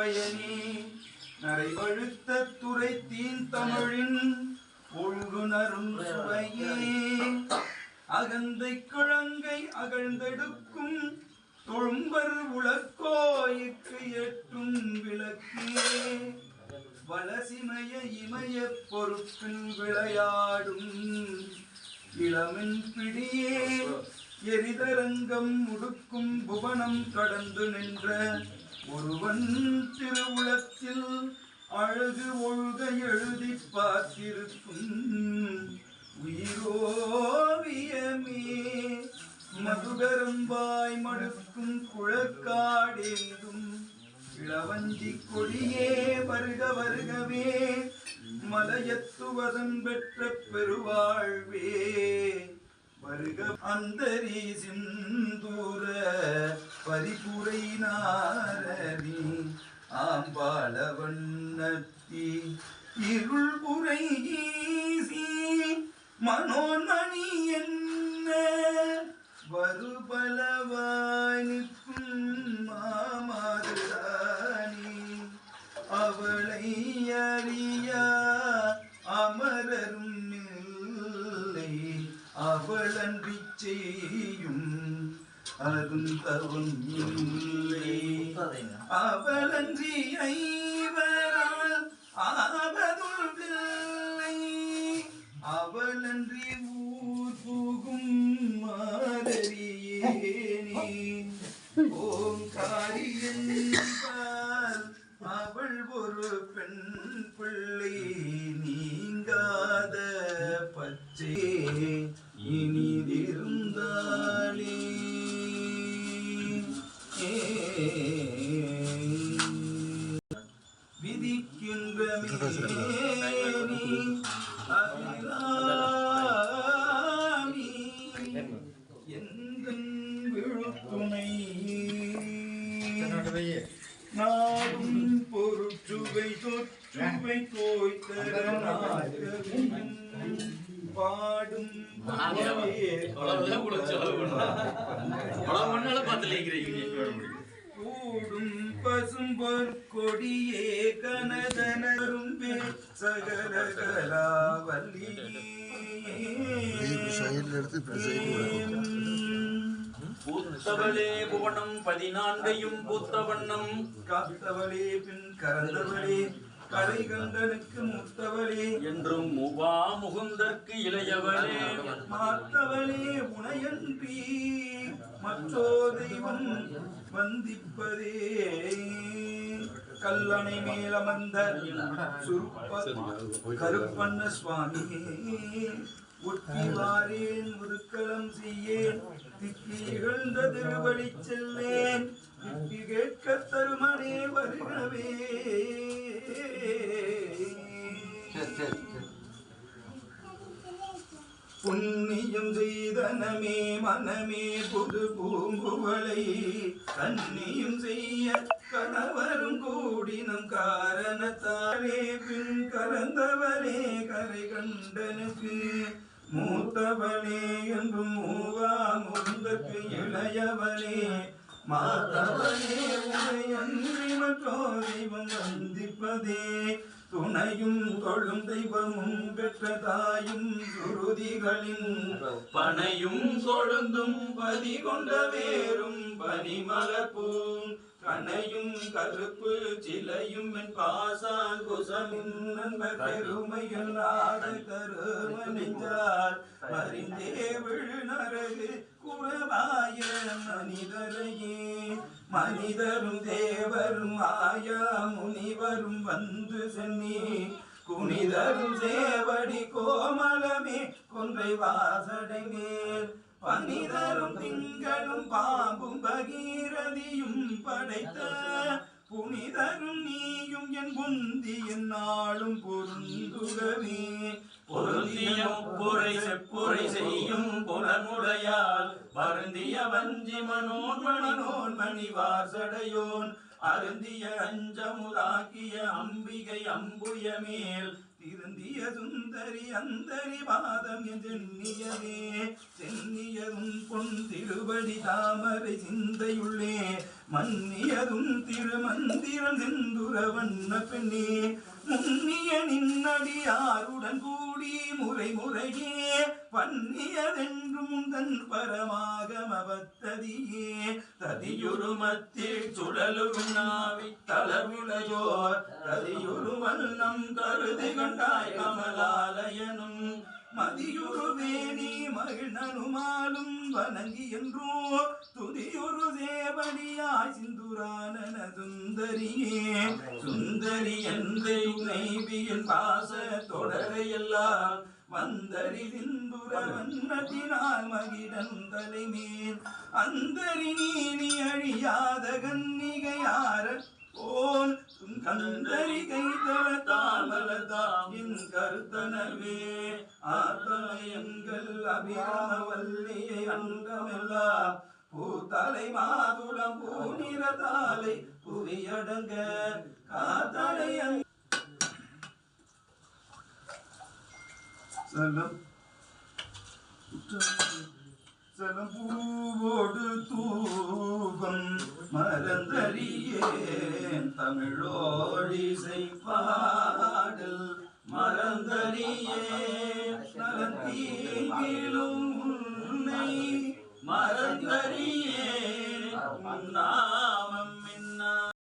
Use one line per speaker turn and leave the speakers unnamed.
பயனே நரைவழுத்த துறை தீன் தமிழின் ஒழுகுணரும் சுவையே அகந்தை குழங்கை அகழ்ந்தெடுக்கும் தொழும்பர் உலக்கோய்க்கு எட்டும் விளக்கே வளசிமய இமய பொறுப்பில் விளையாடும் இளமின் பிடியே எரிதரங்கம் முடுக்கும் புவனம் கடந்து நின்ற ஒருவன் திருவுளத்தில் அழகு ஒழுக எழுதி பார்த்திருக்கும் உயிரோவியமே மதுகரம்பாய் மடுக்கும் குழற்காடேந்தும் இளவஞ்சி கொடியே வருக வருகவே மலையத்துவதன் பெற்ற பெருவாழ்வே வருக அந்தரி சிந்தூர பரிபுரை நாரதி ஆம்பாள வண்ணத்தி இருள் புரை ஈசி மனோன்மணி என்ன வருபலவாய் நிற்கும் மாமாதுராணி அவளை அறியா அமரரும் இல்லை அவளன்றி செய்யும் அருந்தவம் இல்லை அவளன்றி ஐவரால் ஆவதுள்ளில்லை அவளன்றி ஊர் புகும் மாதறியேனே ஓங்காரி என்பால் அவள் ஒரு பெண் பிள்ளை நீங்காத பச்சை இனிதிருந்தாளே விதிக்கின்ற மேனி அபிராமி எந்தன் விழுத்துணை நாடும் பொருட்சுவை தொற்றுவை தோய்தர பாடும் கூடும் பசும்பொற் கொடியே கனதனரும் சகல கலாவல்லியே பூத்தவளே புவனம் 14 பூத்தவண்ணம் காத்தவளே பின் கரந்தவளே கலை கண்டனுக்கு முத்தவளே என்றும் முவா முகுந்தற்கு இளையவளே மாத்தவளே உனையன்றி மற்றோ தெய்வம் வந்திப்பதே கல்லணை மேலமர்ந்த கருப்பண்ண சுவாமியே ஒட்டிவாரேன் முதுக்கலம் செய்யேன் திக்கி இகழ்ந்த திருவடி செல்லேன் திக்கி கேட்க தருமனே வருகவே புண்ணியம் செய்தனமே மனமே புது பூங்குவலை கண்ணியும் செய்ய கணவரும் கூடினம் காரணத்தாலே பின் கலந்தவனே கரை கண்டனுக்கு மூத்தவனே என்றும் மூவா முந்தற்கு இளையவனே மாதவனே உனை அன்றி மற்றோ தெய்வம் வந்திப்பதே துணையும் தொழும் தெய்வமும் பெற்ற தாயும் சுருதிகளின் பனையும் கொழுந்தும் பதி கொண்ட வேறும் பனிமலர்பூம் கனையும் கருப்பு சிலையும் என் பாசாங்குசமின் நண்பர் பெருமைகள் நாட கருமணிஞ்சால் மறிந்தே விழுநரகு குறவாய மனிதரையே மனிதரும் தேவரும் ஆயா முனிவரும் வந்து சென்னி குனிதரும் சேவடி கோமலமே கொன்றை வாசடைமேல் பனிதரும் திங்களும் பாம்பும் பகீரதியும் படைத்த புனிதரும் நீயும் என் புந்தி என்னாலும் பொருந்துகவே பொருந்திய முப்புரை செப்புரை செய்யும் புலமுடையால் வருந்திய வஞ்சி மனோன்மணி வாசடையோன் அருந்திய அஞ்சமுதாக்கிய அம்பிகை அம்புய மேல் திருந்திய சுந்தரி அந்தரி பாதம் சென்னியவே சென்னியதும் பொன் திருவடி தாமரை சிந்தையுள்ளே மன்னியதும் திருமந்திரம் செந்துர வண்ண பெண்ணே முன்னிய நின்னடியாருடன் கூடி முறை முறையே பன்னியதென்றும் தன் பரமாகமபத்ததியே ததியுருமத்தில் சுழலும் நாவி தளர்விளையோர் ததியுரு வண்ணம் கருதி கண்டாய் கமலாலயனும் மதியுருவேணி மகிழ்நனுமாலும் வணங்கி என்றோ துதியுரு தேவடியாய் சிந்துரானன சுந்தரியே சுந்தரி எந்தை நைவியின் பாச தொடரையெல்லாம் வந்தரி சிந்துர வண்ணத்தினால் மகிழன் தலைமேல் அந்தரி நீ அழியாத கன்னிகையார ஓன் கந்தரி கைதல தாமலதாம் என் கருத்தனவே ஆத்தலையங்கள் அபிராம வல்லியை அங்கமெல்லாம் பூத்தலை மாதுளம் பூநிறதாலை புவியடங்க காத்தலையங் சலம் பூவோடு தூபம் மறந்தறியேன் தமிழோடிசை பாடல் மறந்தறியேன் நலத்தீங்கிலும் உன்னை மறந்தறியேன்